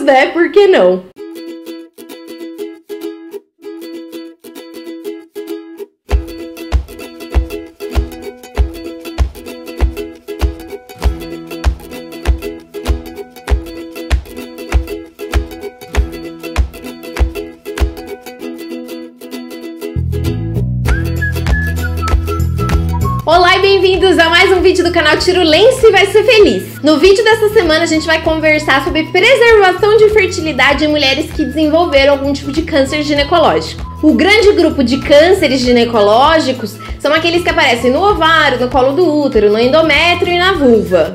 né? Por que não? Olá e bem-vindos a mais um vídeo do canal Tirulense Vai Ser Feliz. No vídeo dessa semana a gente vai conversar sobre preservação de fertilidade em mulheres que desenvolveram algum tipo de câncer ginecológico. O grande grupo de cânceres ginecológicos são aqueles que aparecem no ovário, no colo do útero, no endométrio e na vulva.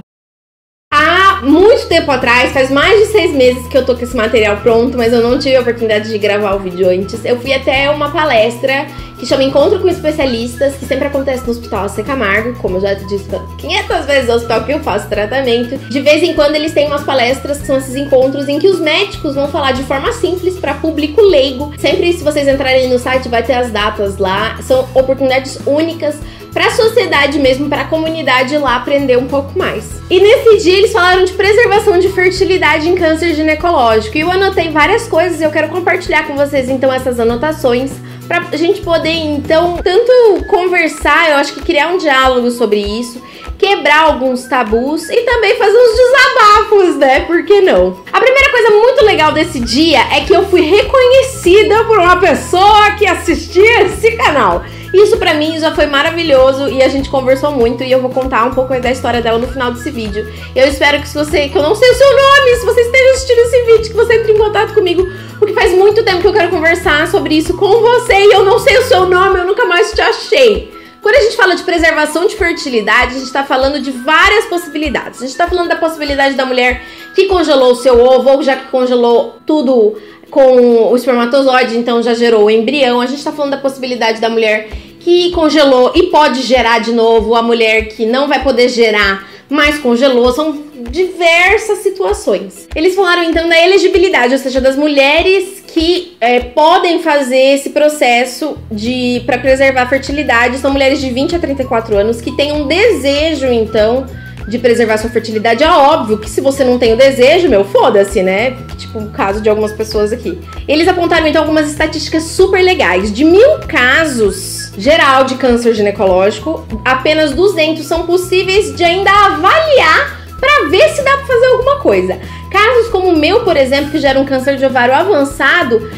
Há muito tempo atrás, faz mais de 6 meses que eu tô com esse material pronto, mas eu não tive a oportunidade de gravar o vídeo antes. Eu fui até uma palestra que chama Encontro com Especialistas, que sempre acontece no Hospital AC Camargo, como eu já disse 500 vezes no hospital que eu faço tratamento. De vez em quando eles têm umas palestras que são esses encontros em que os médicos vão falar de forma simples para público leigo. Sempre, se vocês entrarem no site, vai ter as datas lá. São oportunidades únicas para a sociedade mesmo, para a comunidade lá aprender um pouco mais. E nesse dia eles falaram de preservação de fertilidade em câncer ginecológico. E eu anotei várias coisas e eu quero compartilhar com vocês então essas anotações pra gente poder então tanto conversar, eu acho que criar um diálogo sobre isso, quebrar alguns tabus e também fazer uns desabafos, né? Por que não? A primeira coisa muito legal desse dia é que eu fui reconhecida por uma pessoa que assistia esse canal. Isso pra mim já foi maravilhoso e a gente conversou muito e eu vou contar um pouco da história dela no final desse vídeo. Eu espero que que eu não sei o seu nome, se você esteja assistindo esse vídeo, que você entre em contato comigo, porque faz muito tempo que eu quero conversar sobre isso com você e eu não sei o seu nome, eu nunca mais te achei. Quando a gente fala de preservação de fertilidade, a gente tá falando de várias possibilidades. A gente tá falando da possibilidade da mulher que congelou o seu ovo, ou já que congelou tudo com o espermatozoide, então já gerou o embrião. A gente tá falando da possibilidade da mulher que congelou e pode gerar de novo, a mulher que não vai poder gerar, mas congelou. São diversas situações. Eles falaram então da elegibilidade, ou seja, das mulheres que podem fazer esse processo para preservar a fertilidade. São mulheres de 20 a 34 anos que têm um desejo então de preservar sua fertilidade. É óbvio que se você não tem o desejo, meu, foda-se, né? Tipo o caso de algumas pessoas aqui. Eles apontaram então algumas estatísticas super legais. De 1000 casos geral de câncer ginecológico, apenas 200 são possíveis de ainda avaliar para ver se dá para fazer alguma coisa. Casos como o meu, por exemplo, que gera um câncer de ovário avançado,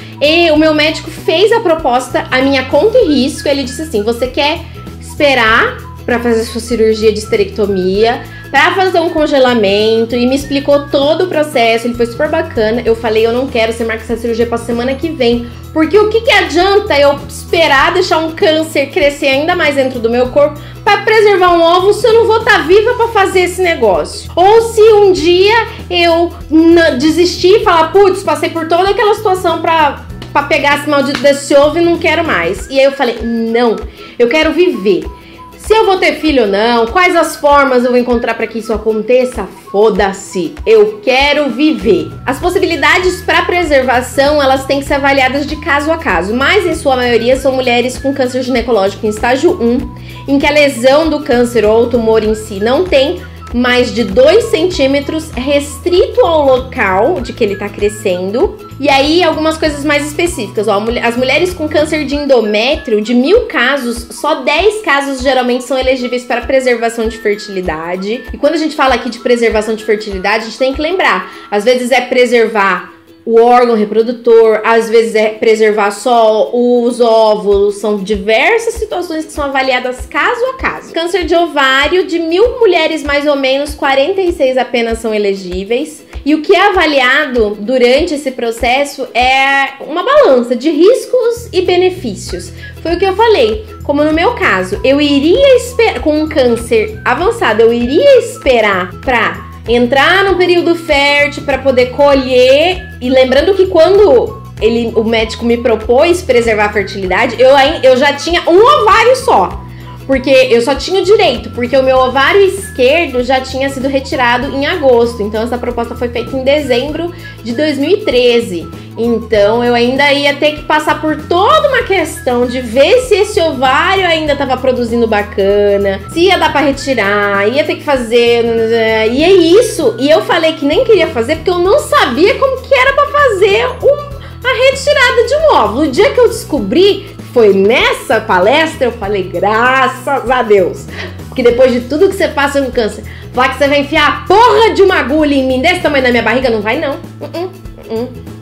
o meu médico fez a proposta, a minha conta e risco. Ele disse assim: você quer esperar para fazer sua cirurgia de esterectomia, para fazer um congelamento, e me explicou todo o processo. Ele foi super bacana. Eu falei: eu não quero, você marca essa cirurgia para semana que vem, porque o que adianta eu esperar deixar um câncer crescer ainda mais dentro do meu corpo para preservar um ovo se eu não vou estar viva para fazer esse negócio? Ou se um dia eu desistir e falar: putz, passei por toda aquela situação para pegar esse maldito desse ovo e não quero mais. E aí eu falei: não, eu quero viver. Se eu vou ter filho ou não, quais as formas eu vou encontrar para que isso aconteça? Foda-se, eu quero viver. As possibilidades para preservação, elas têm que ser avaliadas de caso a caso, mas em sua maioria são mulheres com câncer ginecológico em estágio 1, em que a lesão do câncer ou o tumor em si não tem mais de 2 centímetros, restrito ao local de que ele tá crescendo. E aí, algumas coisas mais específicas, ó, as mulheres com câncer de endométrio, de 1000 casos, só 10 casos geralmente são elegíveis para preservação de fertilidade. E quando a gente fala aqui de preservação de fertilidade, a gente tem que lembrar, às vezes é preservar o órgão reprodutor, às vezes é preservar só os óvulos. São diversas situações que são avaliadas caso a caso. Câncer de ovário, de 1000 mulheres, mais ou menos 46 apenas são elegíveis. E o que é avaliado durante esse processo é uma balança de riscos e benefícios. Foi o que eu falei. Como no meu caso, eu iria esperar, com um câncer avançado, eu iria esperar pra entrar no período fértil para poder colher. E lembrando que quando o médico me propôs preservar a fertilidade, eu já tinha um ovário só. Porque eu só tinha o direito, porque o meu ovário esquerdo já tinha sido retirado em agosto. Então essa proposta foi feita em dezembro de 2013. Então eu ainda ia ter que passar por toda uma questão de ver se esse ovário ainda estava produzindo bacana, se ia dar pra retirar, ia ter que fazer, e é isso. E eu falei que nem queria fazer porque eu não sabia como que era pra fazer a retirada de um óvulo. O dia que eu descobri, foi nessa palestra, eu falei, graças a Deus. Porque depois de tudo que você passa com câncer, falar que você vai enfiar a porra de uma agulha em mim desse tamanho na minha barriga, não vai não.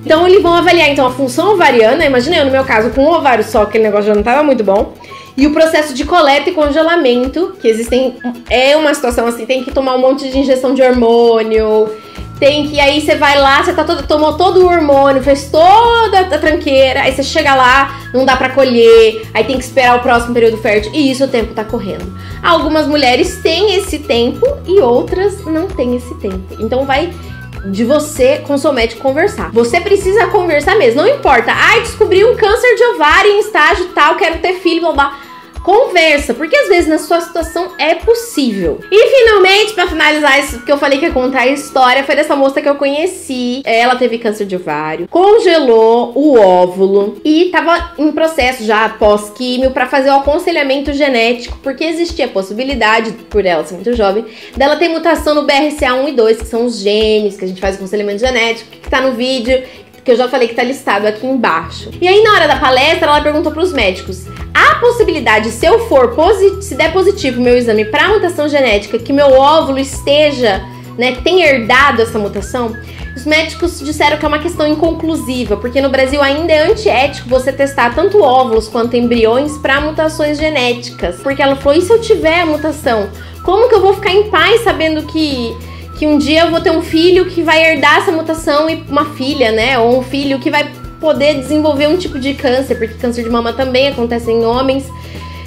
Então eles vão avaliar então a função ovariana. Imagina eu no meu caso com um ovário só, aquele negócio já não estava muito bom. E o processo de coleta e congelamento, que existem, é uma situação assim, tem que tomar um monte de injeção de hormônio, tem que, aí você vai lá, você tomou todo o hormônio, fez toda a tranqueira, aí você chega lá, não dá pra colher, aí tem que esperar o próximo período fértil, e isso o tempo tá correndo. Algumas mulheres têm esse tempo e outras não têm esse tempo. Então vai de você com seu médico conversar. Você precisa conversar mesmo, não importa. Ai, descobri um câncer de ovário em estágio tal, quero ter filho, blá blá. Conversa, porque às vezes na sua situação é possível. E finalmente, pra finalizar isso que eu falei que ia contar a história, foi dessa moça que eu conheci. Ela teve câncer de ovário, congelou o óvulo e tava em processo já pós-químio pra fazer o aconselhamento genético, porque existia a possibilidade, por ela ser muito jovem, dela ter mutação no BRCA1 e 2, que são os genes que a gente faz o aconselhamento genético, que tá no vídeo, que eu já falei que tá listado aqui embaixo. E aí na hora da palestra ela perguntou pros médicos: há possibilidade, se eu for se der positivo o meu exame para mutação genética, que meu óvulo esteja, né, tenha herdado essa mutação? Os médicos disseram que é uma questão inconclusiva, porque no Brasil ainda é antiético você testar tanto óvulos quanto embriões para mutações genéticas. Porque ela falou: e se eu tiver a mutação? Como que eu vou ficar em paz sabendo que um dia eu vou ter um filho que vai herdar essa mutação, e uma filha, né, ou um filho que vai poder desenvolver um tipo de câncer, porque câncer de mama também acontece em homens.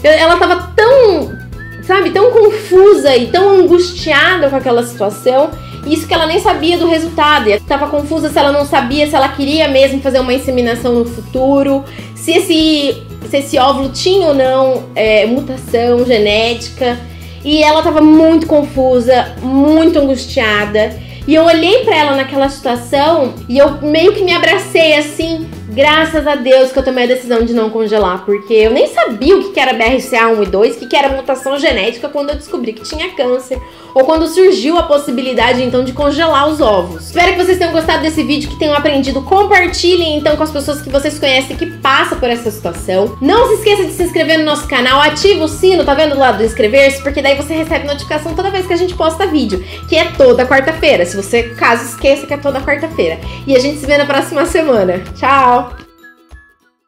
Ela tava tão, sabe, tão confusa e tão angustiada com aquela situação, isso que ela nem sabia do resultado. E tava confusa se ela não sabia se ela queria mesmo fazer uma inseminação no futuro, se esse óvulo tinha ou não mutação genética. E ela tava muito confusa, muito angustiada. E eu olhei pra ela naquela situação e eu meio que me abracei assim, graças a Deus que eu tomei a decisão de não congelar, porque eu nem sabia o que era BRCA1 e 2, o que era mutação genética quando eu descobri que tinha câncer, ou quando surgiu a possibilidade então de congelar os ovos. Espero que vocês tenham gostado desse vídeo, que tenham aprendido. Compartilhem então com as pessoas que vocês conhecem que passam por essa situação. Não se esqueça de se inscrever no nosso canal, ativa o sino, tá vendo do lado do inscrever-se, porque daí você recebe notificação toda vez que a gente posta vídeo, que é toda quarta-feira, se você caso esqueça que é toda quarta-feira. E a gente se vê na próxima semana. Tchau!